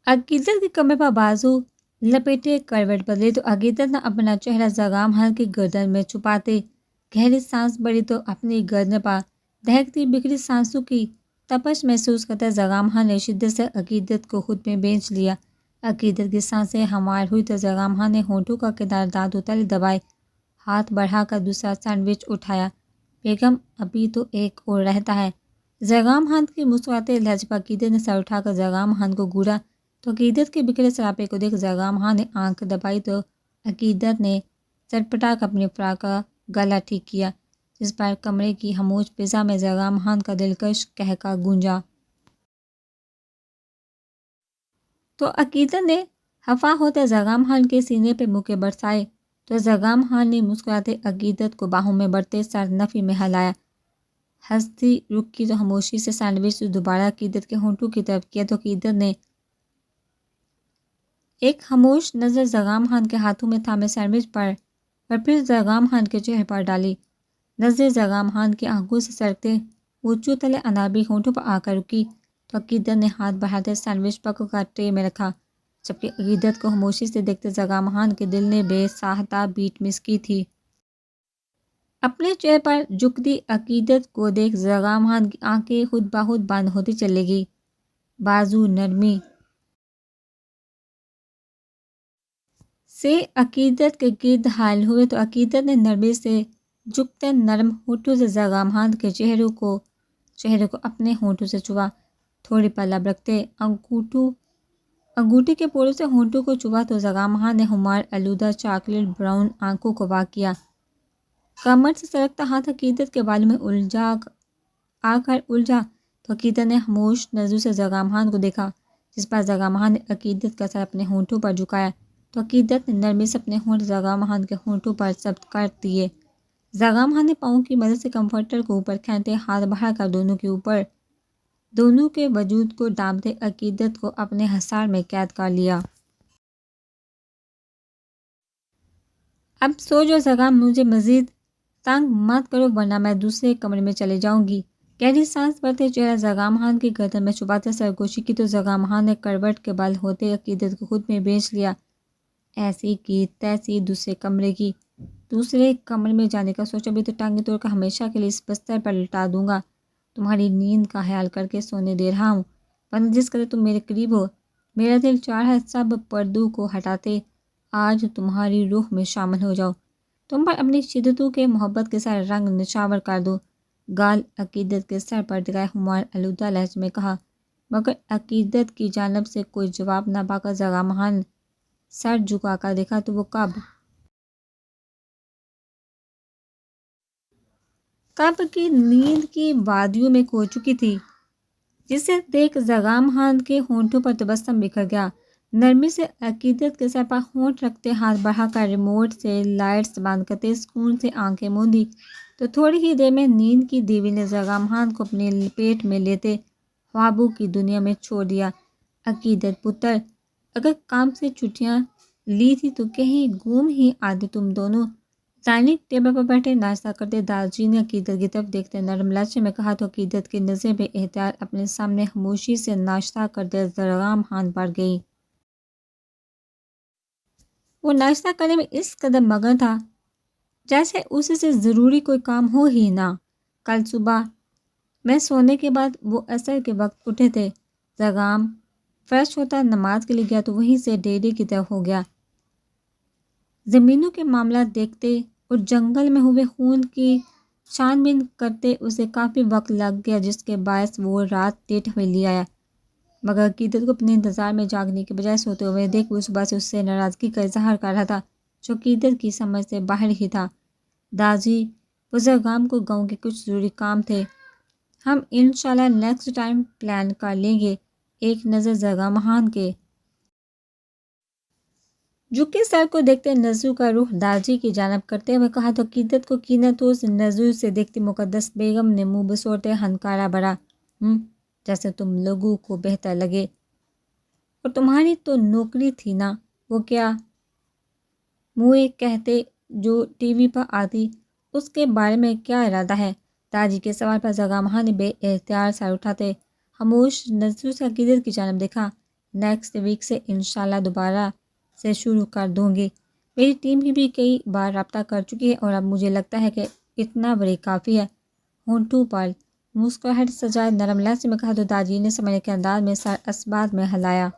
عقیدت کے کمرے پر بازو لپیٹے کروٹ بدلے تو عقیدت نے اپنا چہرہ زغام خان کی گردن میں چھپاتے گہری سانس بڑی تو اپنی گردن پر دہکتی بکھری سانسوں کی تپش محسوس کرتا زغام خان نے شدت سے عقیدت کو خود میں بینچ لیا۔ عقیدت کی سانسیں ہموار ہوئی تو زغام خان نے ہونٹوں کا کنارہ دانتوں تلے دبائے، ہاتھ بڑھا کر دوسرا سینڈوچ اٹھایا۔ بیگم ابھی تو ایک اور رہتا ہے۔ زغام خان کی مسکراتے لہجے پر عقیدت نے سر اٹھا کر زغام خان کو گھورا تو عقیدت کے بکھرے سراپے کو دیکھ زغام خان نے آنکھ دبائی تو عقیدت نے چٹپٹا کر اپنی فراق کا گلا ٹھیک کیا، جس پر کمرے کی خاموش فضا میں زغام خان کا دلکش قہقہ گونجا۔ تو عقیدت نے خفا ہوتے زغام خان کے سینے پہ مکے برسائے تو زغام خان نے مسکراتے عقیدت کو باہوں میں بڑھتے سر نفی میں ہلایا۔ ہنستی رکی تو خاموشی سے سینڈوچ دوبارہ عقیدت کے ہونٹوں کی طرف کیا تو عقیدت نے ایک خاموش نظر زغام خان کے ہاتھوں میں تھامے سینڈوچ پر پھر زغام خان کے چہرے پر ڈالی۔ نظر زغام خان کی آنکھوں سے سرکتے اونچوں تلے انابی ہونٹوں پر آ کر رکی تو عقیدت نے ہاتھ بڑھاتے سینڈوچ پکو کا ٹرے میں رکھا، جبکہ عقیدت کو خاموشی سے دیکھتے زغام خان کے دل نے بے ساختہ بیٹ مس کی تھی۔ اپنے چہرے پر جھکتی عقیدت کو دیکھ زغام خان کی آنکھیں خود بخود بند ہوتی چلی گئی۔ بازو نرمی سے عقیدت کے گرد حائل ہوئے تو عقیدت نے نرمی سے جھکتے نرم ہونٹوں سے زغام خان کے چہرے کو اپنے ہونٹوں سے چوا، تھوڑی پر لب رکھتے انگوٹھی کے پوروں سے ہونٹوں کو چوا تو زغام خان نے خمار آلودہ چاکلیٹ براؤن آنکھوں کو وا کیا۔ کمر سے سرکتا ہاتھ عقیدت کے بالوں میں آ کر الجھا تو عقیدت نے خاموش نظروں سے زغام خان کو دیکھا، جس پر زغام خان نے عقیدت کا سر اپنے ہونٹوں پر جھکایا تو عقیدت نے نرمی سے اپنے ہونٹ زغام خان کے ہونٹوں پر ثبت کر دیے۔ زغام خان نے پاؤں کی مدد سے کمفرٹر کو اوپر کھینچتے ہاتھ بڑھا کر دونوں کے وجود کو ڈانپتے عقیدت کو اپنے حصار میں قید کر لیا۔ اب سو جو زغام، مجھے مزید تنگ مت کرو ورنہ میں دوسرے کمرے میں چلے جاؤں گی۔ گہری سانس بھرتے چہرہ زغام خان کی گردن میں چھپاتے سرگوشی کی تو زغام خان نے کروٹ کے بل ہوتے عقیدت کو خود میں بینچ لیا۔ ایسی کی تیسی دوسرے کمرے میں جانے کا سوچا بھی تو ٹانگیں توڑ کر ہمیشہ کے لیے اس بستر پر لٹا دوں گا۔ تمہاری نیند کا خیال کر کے سونے دے رہا ہوں، ورنہ جس قدر تم میرے قریب ہو میرا دل چاہ ہے سب پردوں کو ہٹاتے آج تمہاری روح میں شامل ہو جاؤ، تم پر اپنی شدتوں کے محبت کے سارے رنگ نچھاور کر دو۔ گال عقیدت کے سر پر ٹکائے خمار آلودہ لہجے میں کہا، مگر عقیدت کی جانب سے کوئی جواب نہ پا کر زغام خان سر جھکا کر دیکھا تو وہ کب کی نیند کی وادیوں میں کھو چکی تھی، جسے دیکھ زغام خان کے ہونٹوں پر تبسم بکھر گیا۔ نرمی سے عقیدت کے سر پر ہونٹ رکھتے ہاتھ بڑھا کر ریموٹ سے لائٹس بند کرتے سکون سے آنکھیں موندی تو تھوڑی ہی دیر میں نیند کی دیوی نے زغام خان کو اپنے لپیٹ میں لیتے خوابوں کی دنیا میں چھوڑ دیا۔ عقیدت پتر، اگر کام سے چھٹیاں لی تھی تو کہیں گم ہی آتے تم دونوں۔ ڈائننگ ٹیبل پر بیٹھے ناشتہ کرتے دادا جی نے عقیدت کی طرف دیکھتے نرم لہجے میں کہا تو عقیدت کی نظریں بے اختیار اپنے سامنے خاموشی سے ناشتہ کرتے زغام خان پر گئی۔ وہ ناشتہ کرنے میں اس قدر مگن تھا جیسے اس سے ضروری کوئی کام ہو ہی نہ۔ کل صبح میں سونے کے بعد وہ عصر کے وقت اٹھے تھے۔ زغام فریش ہوتا نماز کے لیے گیا تو وہیں سے ڈیری کی طرف ہو گیا۔ زمینوں کے معاملات دیکھتے اور جنگل میں ہوئے خون کی چھان بین کرتے اسے کافی وقت لگ گیا، جس کے باعث وہ رات لیٹ ہوئے آیا۔ مگر عقیدت کو اپنے انتظار میں جاگنے کے بجائے سوتے ہوئے دیکھ وہ صبح سے اس سے ناراضگی کا اظہار کر رہا تھا، جو عقیدت کی سمجھ سے باہر ہی تھا۔ داجی بزرگام کو گاؤں کے کچھ ضروری کام تھے، ہم انشاءاللہ نیکسٹ ٹائم پلان کر لیں گے۔ ایک نظر زغام خان کے جھکے سر کو دیکھتے نظروں کا رخ داجی کی جانب کرتے ہوئے کہا تو عقیدت کو کینہ توز نظروں سے دیکھتی مقدس بیگم نے منہ بسوڑتے ہنکارا بھرا، جیسے تم لوگوں کو بہتر لگے، اور تمہاری تو نوکری تھی نا، وہ کیا موئے کہتے جو ٹی وی پر آتی، اس کے بارے میں کیا ارادہ ہے؟ داجی کے سوال پر زغام خان نے بے اختیار سر اٹھاتے خاموش نظروں سے عقیدت کی جانب دیکھا۔ نیکسٹ ویک سے انشاءاللہ دوبارہ سے شروع کر دوں گی۔ میری ٹیم کی بھی کئی بار رابطہ کر چکی ہے اور اب مجھے لگتا ہے کہ اتنا بڑی کافی ہے۔ ہونٹوں پر مسکراہٹ سجائے نرم لہجے میں کہا تو داجی نے سمجھنے کے انداز میں سر اسبات میں ہلایا۔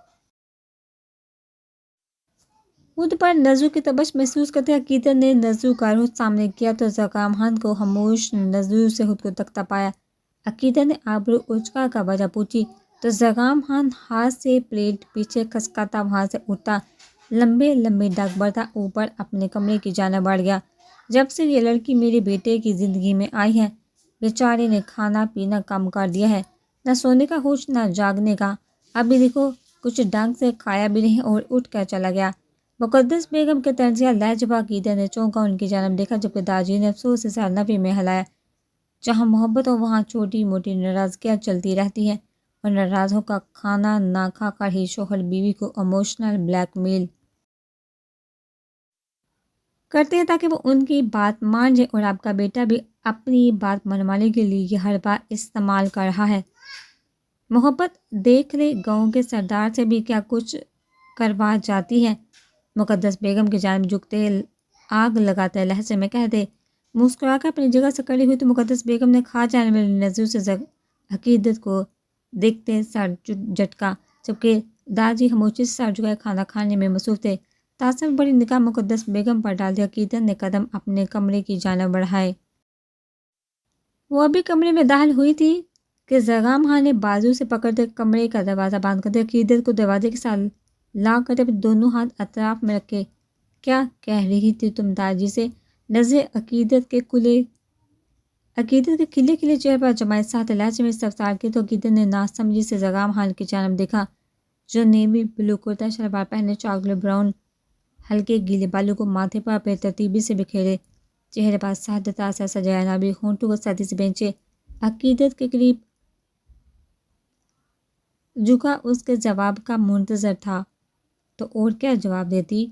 خود پر نزو کی تبش محسوس کرتے عقیدت نے نزو کا رخ سامنے کیا تو زکام خان کو خاموش نزو سے خود کو تکتا پایا۔ عقیدت نے آبرو اچکا کا وجہ پوچھی تو زکام خان ہاتھ سے پلیٹ پیچھے کھسکاتا وہاں سے اٹھتا، لمبے لمبے ڈگ بڑھتا اوپر اپنے کمرے کی جانب بڑھ گیا۔ جب سے یہ لڑکی میرے بیٹے کی زندگی میں آئی ہے، بیچارے نے کھانا پینا کم کر دیا ہے، نہ سونے کا ہوش نہ جاگنے کا۔ ابھی دیکھو کچھ ڈھنگ سے کھایا بھی نہیں اور اٹھ کر چلا گیا۔ مقدس بیگم کے طنزیہ لہجے پر عقیدت نے چونکا ان کی جانب دیکھا جبکہ داجی نے افسوس سے سر نفی میں ہلایا۔ جہاں محبت ہو وہاں چھوٹی موٹی ناراضگیاں چلتی رہتی ہیں اور ناراض کا کھانا نہ کھا کر ہی شوہر بیوی کو ایموشنل بلیک میل کرتے ہیں تاکہ وہ ان کی بات مان جائے، اور آپ کا بیٹا بھی اپنی بات منوانے کے لیے یہ ہر بات استعمال کر رہا ہے۔ محبت دیکھ لے گاؤں کے سردار سے بھی کیا کچھ کروا جاتی ہے۔ مقدس بیگم کی جانب جھکتے آگ لگاتے لہجے میں کہتے مسکرا کر اپنی جگہ سے کھڑی ہوئی تو مقدس بیگم نے کھا جانے والی نظروں سے عقیدت کو دیکھتے سر جھٹکا جبکہ داجی خاموشی سے سر جھکائے کھانا کھانے میں مصروف تھے۔ تعصب بڑی نگاہ مقدس بیگم پر ڈال دی۔ عقیدت نے قدم اپنے کمرے کی جانب بڑھائے۔ وہ ابھی کمرے میں داخل ہوئی تھی کہ زکام خان نے بازو سے پکڑتے کمرے کا دروازہ بند کرتے عقیدت کو دروازے کے ساتھ لا کرتے اپنے دونوں ہاتھ اطراف میں رکھے۔ کیا کہہ رہی تھی تم داجی سے؟ نظریں عقیدت کے کھلے کھلے چہرے پر جمائے ساتھ لہجے میں استفسار کی تو عقیدت نے ناسمجھی سے زکام خان کی جانب دیکھا جو نیوی بلو کرتا شلوار پہنے چاکلیٹ براؤن ہلکے گیلے بالوں کو ماتھے پر بے ترتیبی سے بکھیرے، چہرے پر سادتا سا سجایا نابی ہونٹوں کو سادی سے بینچے عقیدت کے قریب جھکا اس کے جواب کا منتظر تھا تو اور کیا جواب دیتی؟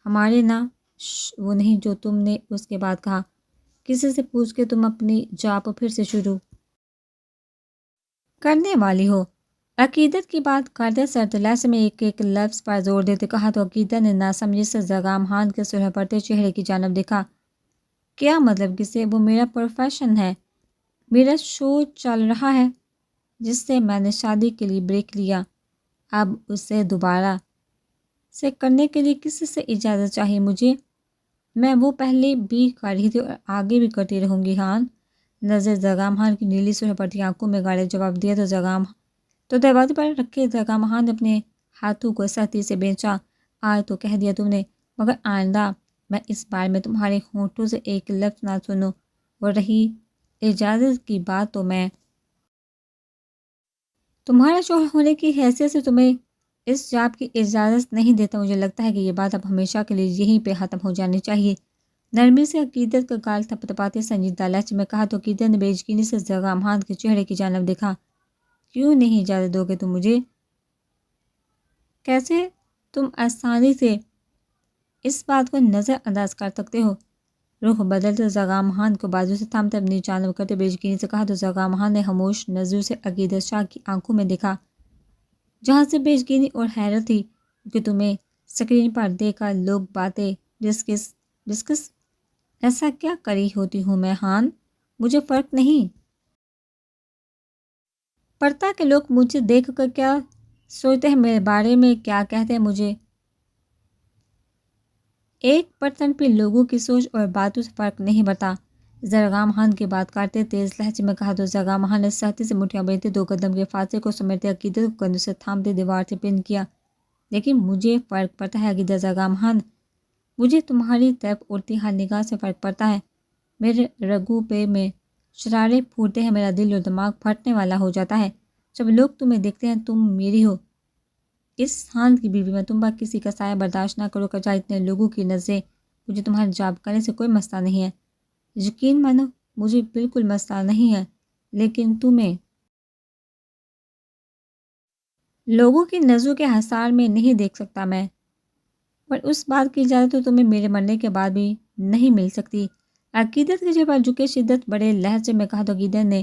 ہمارے نا وہ نہیں جو تم نے اس کے بعد کہا، کسی سے پوچھ کے تم اپنی جاب پھر سے شروع کرنے والی ہو۔ عقیدت کی بات کرتے سرد لہجے میں ایک ایک لفظ پر زور دیتے کہا تو عقیدت نے ناسمجھی سے زکام خان کے سرخ پڑتے چہرے کی جانب دیکھا۔ کیا مطلب کسے؟ وہ میرا پروفیشن ہے، میرا شو چل رہا ہے جس سے میں نے شادی کے لیے بریک لیا، اب اسے دوبارہ سے کرنے کے لیے کسی سے اجازت چاہیے مجھے؟ میں وہ پہلے بھی کر رہی تھی اور آگے بھی کرتی رہوں گی۔ خان نظر زکام خان کی نیلی سرخ پڑتی آنکھوں میں گاڑے جواب دیا تو دروازے پر رکھے زکام خان نے اپنے ہاتھوں کو سختی سے بینچا۔ آج تو کہہ دیا تم نے، مگر آئندہ میں اس بارے میں تمہارے ہونٹوں سے ایک لفظ نہ سنوں، اور رہی اجازت کی بات تو میں تمہارا شوہر ہونے کی حیثیت سے تمہیں اس جاب کی اجازت نہیں دیتا۔ مجھے لگتا ہے کہ یہ بات اب ہمیشہ کے لیے یہیں پہ ختم ہو جانی چاہیے۔ نرمی سے عقیدت کا گال تھپتھپاتے سنجیدہ لہجے میں کہا تو عقیدت نے بے یقینی سے زکام خان کے چہرے کی جانب دیکھا۔ کیوں نہیں اجازت دو گے تم مجھے؟ کیسے تم آسانی سے اس بات کو نظر انداز کر سکتے ہو؟ رخ بدلتے زکام خان کو بازو سے تھامتے اپنی جانب کرتے بے یقینی سے کہا تو زکام خان نے خاموش نظروں سے عقیدت شاہ کی آنکھوں میں دیکھا جہاں سے بے یقینی اور حیرت تھی کہ تمہیں اسکرین پر دیکھ کر لوگ باتیں ڈسکس ایسا کیا کری ہوتی ہوں میں خان؟ مجھے فرق نہیں پڑتا کہ لوگ مجھے دیکھ کر کیا سوچتے ہیں، میرے بارے میں کیا کہتے ہیں مجھے۔ 1% بھی لوگوں کی سوچ اور باتوں سے فرق نہیں پڑتا۔ زکام خان کی بات کرتے تیز لہجے میں کہا تو زکام خان نے سختی سے مٹھیاں باندھتے 2 قدم کے فاصلے کو سمیٹتے عقیدت کو کندھوں سے تھامتے دیوار سے پن کیا۔ لیکن مجھے فرق پڑتا ہے عقیدت زکام خان، مجھے تمہاری طرف اڑتی ہر نگاہ سے فرق پڑتا ہے۔ میرے رگوں پہ میں شرارے پھوٹتے ہیں، میرا دل اور دماغ پھٹنے والا ہو جاتا ہے جب لوگ تمہیں دیکھتے ہیں۔ تم میری ہو، اس خان کی بیوی، میں تم پر کسی کا سایہ برداشت نہ کرو جائے اتنے لوگوں کی نظریں۔ مجھے تمہارا جاب کرنے سے کوئی مسئلہ نہیں ہے، یقین مانو مجھے بالکل مسئلہ نہیں ہے، لیکن تمہیں لوگوں کی نظروں کے حصار میں نہیں دیکھ سکتا میں، اور اس بات کی اجازت تو تمہیں میرے مرنے کے بعد بھی نہیں مل سکتی۔ عقیدت کے چہرے پر جھکے شدت بڑے لہجے میں کہا تو عقیدت نے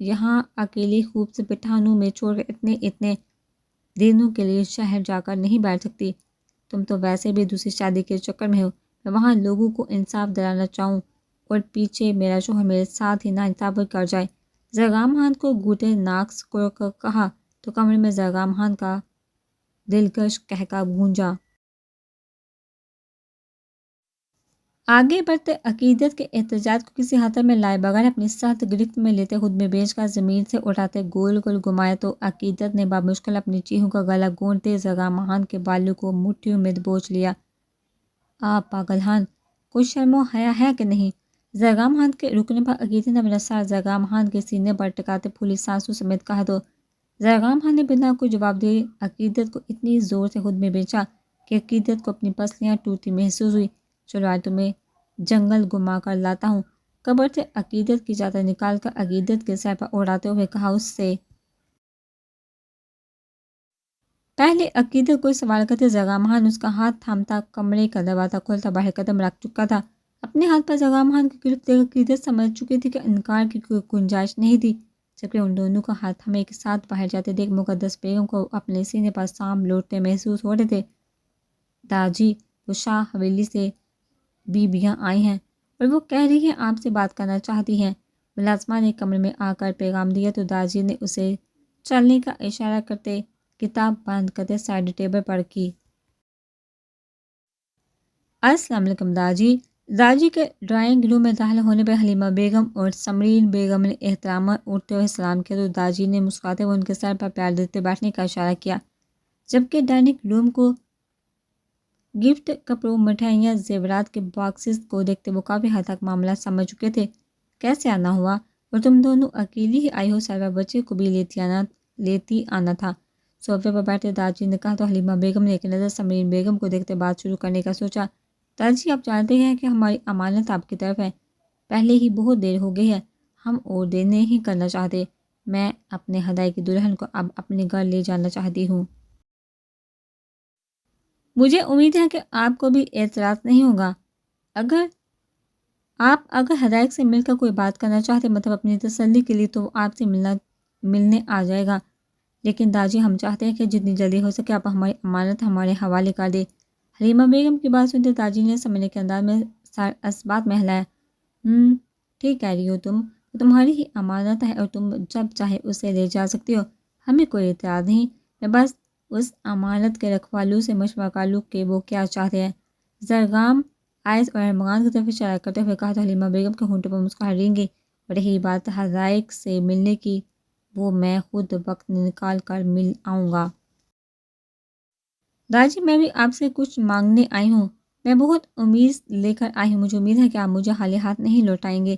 یہاں اکیلی خوب سے پٹھانوں میں چھوڑ کر اتنے دنوں کے لیے شہر جا کر نہیں بیٹھ سکتی۔ تم تو ویسے بھی دوسری شادی کے چکر میں ہو۔ میں وہاں لوگوں کو انصاف دلانا چاہوں اور پیچھے میرا شوہر میرے ساتھ ہی ناانصافی کر جائے۔ زرگام خان کو گھوٹے ناک سکوڑ کر کہا تو کمرے میں زرگام خان کا دلکش قہقہ گونجا۔ آگے بڑھتے عقیدت کے احتجاج کو کسی خطر میں لائے بغیر اپنی سخت گرفت میں لیتے خود میں بیچ کا زمین سے اٹھاتے گول گول گھمایا تو عقیدت نے بامشکل اپنی چیخوں کا گلا گونتے زرگام خان کے بالوں کو مٹھیوں میں دبوچ لیا۔ آپ پاگل خان، کوئی شرم و حیا ہے کہ نہیں؟ زرگام خان کے رکنے پر عقیدت نے اپنا سر زرگام خان کے سینے پر ٹکاتے پھولی سانسوں سمیت کہا تو زرگام خان نے بنا کوئی جواب دیے عقیدت کو اتنی زور سے خود میں بیچا کہ عقیدت کو اپنی پسلیاں ٹوٹتی محسوس ہوئی۔ چلو آج تمہیں جنگل گھما کر لاتا ہوں۔ قبر سے عقیدت کی چادر نکال کر عقیدت کے سر پر اڑاتے ہوئے کہا اس سے۔ پہلے عقیدت کوئی سوال کرتے زرگام خان اس کا ہاتھ تھامتا کمرے کا دروازہ کھولتا باہر قدم رکھ چکا تھا۔ اپنے ہاتھ پر زرگام خان کی گرفت دیکھ عقیدت سمجھ چکی تھی کہ انکار کی کوئی گنجائش نہیں تھی، جبکہ ان دونوں کا ہاتھ ہمیں ایک ساتھ باہر جاتے دیکھ مقدس بیگم کو اپنے سینے پر سانپ لوٹتے محسوس ہو رہے تھے۔ داجی، وہ شاہ حویلی سے بیبیاں آئی ہیں اور وہ کہہ رہی ہیں آپ سے بات کرنا چاہتی ہیں۔ ملازمہ نے کمرے میں آ کر پیغام دیا تو داجی نے اسے چلنے کا اشارہ کرتے کتاب بند کرتے سائڈ ٹیبل پر کی۔ السلام علیکم داجی۔ داجی کے ڈرائنگ روم میں داخل ہونے پر حلیمہ بیگم اور سمرین بیگم نے احتراماً اٹھتے ہوئے سلام کیا تو داجی نے مسکراتے ہوئے ان کے سر پر پیار دیتے بیٹھنے کا اشارہ کیا، جبکہ ڈائننگ روم کو گفٹ کپڑوں مٹھائیاں زیورات کے باکسز کو دیکھتے وہ کافی حد تک معاملہ سمجھ چکے تھے۔ کیسے آنا ہوا؟ اور تم دونوں اکیلی ہی آئی ہو؟ سالبہ بچے کو بھی لیتی آنا تھا۔ صوفے پر بیٹھے داجی نے کہا تو حلیمہ بیگم نے ایک نظر سمرین بیگم کو دیکھتے بات شروع کرنے کا سوچا۔ داجی، آپ جانتے ہیں کہ ہماری امانت آپ کی طرف ہے، پہلے ہی بہت دیر ہو گئی ہے، ہم اور دیر نہیں کرنا چاہتے۔ میں اپنے ہدایے کی دلہن کو اب اپنے گھر لے جانا چاہتی ہوں۔ مجھے امید ہے کہ آپ کو بھی اعتراض نہیں ہوگا اگر ہدایت سے مل کر کوئی بات کرنا چاہتے، مطلب اپنی تسلی کے لیے، تو وہ آپ سے ملنے آ جائے گا۔ لیکن داجی، ہم چاہتے ہیں کہ جتنی جلدی ہو سکے آپ ہماری امانت ہمارے حوالے کر دیں۔ حلیمہ بیگم کی بات سنتے داجی نے سمجھنے کے انداز میں سر اثبات میں ہلایا۔ ٹھیک کہہ رہی ہو تم، وہ تمہاری ہی امانت ہے اور تم جب چاہے اسے لے جا سکتی ہو، ہمیں کوئی اعتراض نہیں۔ میں بس اس امانت کے رکھوالوں سے مشورہ کر لوں کہ وہ کیا چاہتے ہیں۔ زرگام آئس اور ارمغان کی طرف اشارہ کرتے ہوئے کہا تو حلیمہ بیگم کے ہونٹوں پر مسکراہٹ رنگی۔ اور رہی بات حدائق سے ملنے کی، وہ میں خود وقت نکال کر مل آؤں گا۔ داجی، میں بھی آپ سے کچھ مانگنے آئی ہوں۔ میں بہت امید لے کر آئی ہوں، مجھے امید ہے کہ آپ مجھے خالی ہاتھ نہیں لوٹائیں گے۔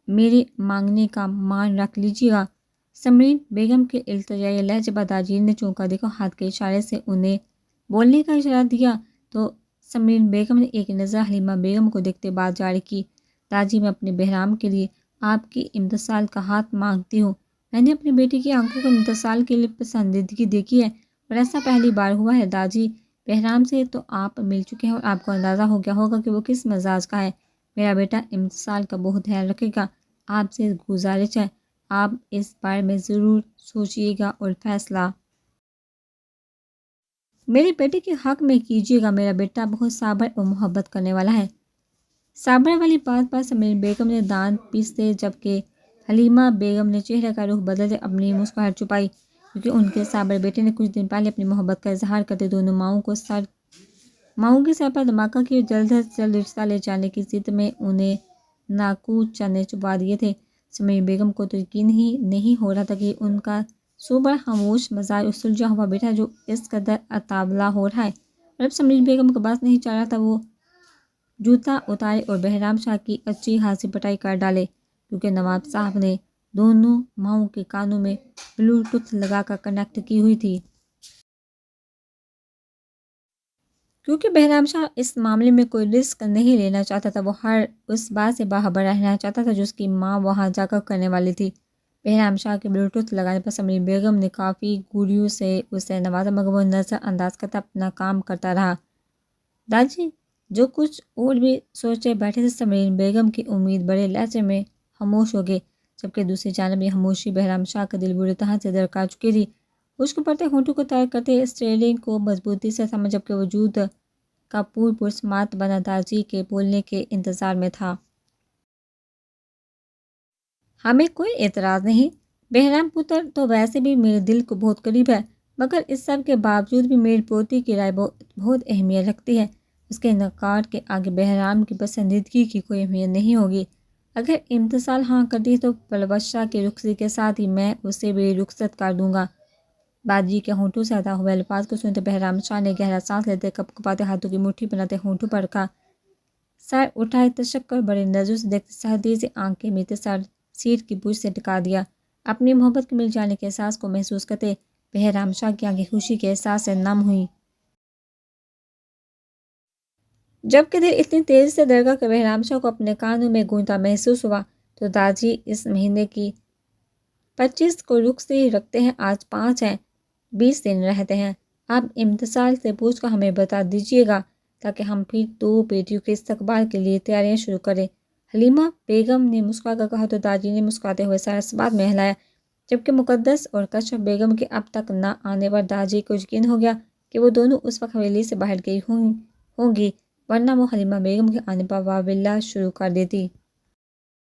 میرے مانگنے کا مان رکھ لیجیے گا۔ سمرین بیگم کے التجائی لہجے پر داجی نے چونکا دیکھا، ہاتھ کے اشارے سے انہیں بولنے کا اشارہ دیا تو سمرین بیگم نے ایک نظر حلیمہ بیگم کو دیکھتے بات جاری کی۔ داجی، میں اپنے بہرام کے لیے آپ کی امتثال کا ہاتھ مانگتی ہوں۔ میں نے اپنی بیٹی کی آنکھوں کو امتثال کے لیے پسندیدگی دیکھی ہے اور ایسا پہلی بار ہوا ہے۔ داجی، بہرام سے تو آپ مل چکے ہیں اور آپ کو اندازہ ہو گیا ہوگا کہ وہ کس مزاج کا ہے۔ میرا بیٹا امتثال کا بہت خیال رکھے گا۔ آپ سے گزارش ہے، آپ اس بارے میں ضرور سوچئے گا اور فیصلہ میرے بیٹے کے حق میں کیجیے گا۔ میرا بیٹا بہت صابر اور محبت کرنے والا ہے۔ صابر والی بات پر سمرین بیگم نے دانت پیستے جبکہ حلیمہ بیگم نے چہرے کا رخ بدلتے اپنی مسکراہٹ چھپائی، کیونکہ ان کے صابر بیٹے نے کچھ دن پہلے اپنی محبت کا اظہار کرتے دونوں ماؤں کے سر پر دھماکہ کی اور جلد از جلد رشتہ لے جانے کی ضد میں انہیں ناقوس چنے چبا دیے تھے۔ سمرین بیگم کو تو یقین ہی نہیں ہو رہا تھا کہ ان کا سوبر خاموش مزاج اور سلجھا ہوا بیٹا جو اس قدر اتابلا ہو رہا ہے، اور اب سمرین بیگم کا بس نہیں چل رہا تھا وہ جوتا اتارے اور بہرام شاہ کی اچھی خاصی پٹائی کر ڈالے، کیونکہ نواب صاحب نے دونوں ماؤں کے کانوں میں بلوٹوتھ لگا کر کنیکٹ کی ہوئی تھی۔ کیونکہ بہرام شاہ اس معاملے میں کوئی رسک نہیں لینا چاہتا تھا، وہ ہر اس بات سے باخبر رہنا چاہتا تھا جو اس کی ماں وہاں جا کر کرنے والی تھی۔ بہرام شاہ کے بلوٹوتھ لگانے پر سمرین بیگم نے کافی گوریوں سے اسے نوازا مگر وہ نظر انداز کرتا اپنا کام کرتا رہا۔ داجی جو کچھ اور بھی سوچے بیٹھے تھے، سمرین بیگم کی امید بڑے لہجے میں خاموش ہو گئی۔ جبکہ دوسری جانب یہ خاموشی بہرام شاہ کا دل بری طرح سے درکا چکی تھی۔ مشک پڑتے ہونٹوں کو تیار کرتے اسٹیئرنگ کو مضبوطی سے تھاما، جبکہ وجود کا پرسمات بنا داجی کے بولنے کے انتظار میں تھا۔ ہمیں کوئی اعتراض نہیں، بہرام پتر تو ویسے بھی میرے دل کو بہت قریب ہے، مگر اس سب کے باوجود بھی میری پوتی کی رائے بہت اہمیت رکھتی ہے۔ اس کے انکار کے آگے بہرام کی پسندیدگی کی کوئی اہمیت نہیں ہوگی۔ اگر امتسال ہاں کرتی تو پلوشہ کی رخصتی کے ساتھ ہی میں اسے بھی رخصت کر دوں گا۔ باجی کے ہونٹوں سے ادا ہوئے الفاظ کو سنتے بہرام شاہ نے گہرا سانس لیتے کپکپاتے ہاتھوں کی مٹھی بناتے ہونٹوں پر رکھا، سر اٹھائے تشکر بڑے نظروں سے دیکھتے سردی سے آنکھیں میتے سر سیٹ کی برج سے ٹکا دیا۔ اپنی محبت کے مل جانے کے احساس کو محسوس کرتے بہرام شاہ کی آنکھیں خوشی کے احساس سے نم ہوئیں۔ جبکہ دل اتنی تیزی سے دھڑکا کہ بہرام شاہ کو اپنے کانوں میں گونجتا محسوس ہوا۔ تو داجی اس مہینے کی 25 کو رخصتی رکھتے ہیں، آج 5 ہے، 20 دن رہتے ہیں۔ آپ امتسال سے پوچھ کر ہمیں بتا دیجیے گا تاکہ ہم پھر 2 بیٹیوں کے استقبال کے لیے تیاریاں شروع کریں۔ حلیمہ بیگم نے مسکرا کر کہا تو داجی نے مسکراتے ہوئے سر اس بات میں ہلایا، جبکہ مقدس اور کشف بیگم کے اب تک نہ آنے پر داجی کو یقین ہو گیا کہ وہ دونوں اس وقت حویلی سے باہر گئی ہوں گی، ورنہ وہ حلیمہ بیگم کے آنے پر واہ باللہ شروع کر دیتی۔